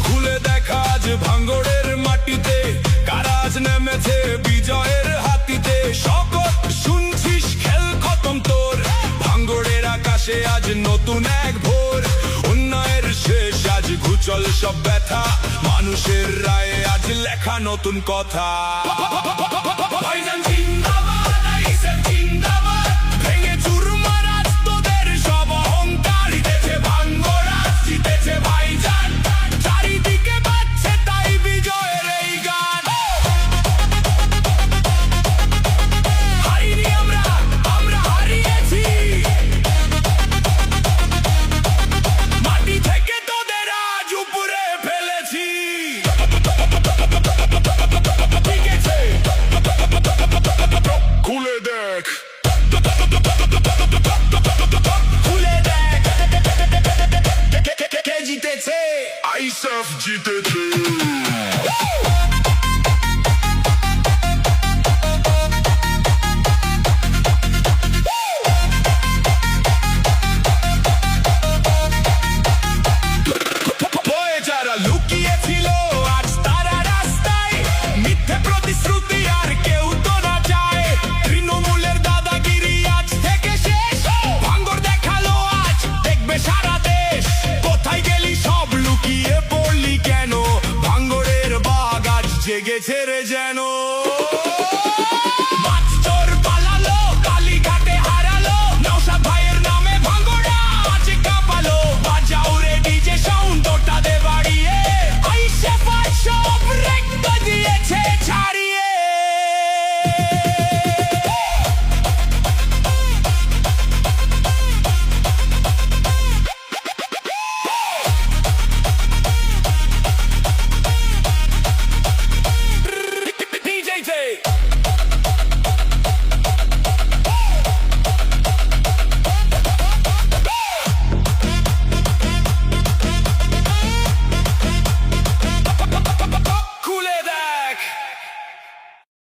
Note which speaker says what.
Speaker 1: খুলে দেখা আজ ভাঙ্গড়ের মাটিতে কারাজ নেমেছে বিজয়ের হাতিতে। শকত শুনছিস খেল খতম তোর, ভাঙ্গড়ের আকাশে আজ নতুন এক ভোর। অন্যায়ের শেষ আজ ঘুচল সব ব্যথা, মানুষের রায়ে আজ লেখা নতুন কথা। ভাইজান জিন্দাবাদ, আইএসএফ জিন্দাবাদ, ভেঙে চুরমার আজ তোদের সব অহংকার। জিতেছে ভাঙ্গড়, জিতেছে ভাইজান, চারিদিকে বাজছে তাই বিজয়ের এই গান। হারিনি আমরা, আমরা হারিয়েছি, মাটি থেকে তোদের আজ উপরে ফেলেছি। খুলে দেখ, খুলে দেখ, কে জিতেছে? আইএসএফ জিতেছে।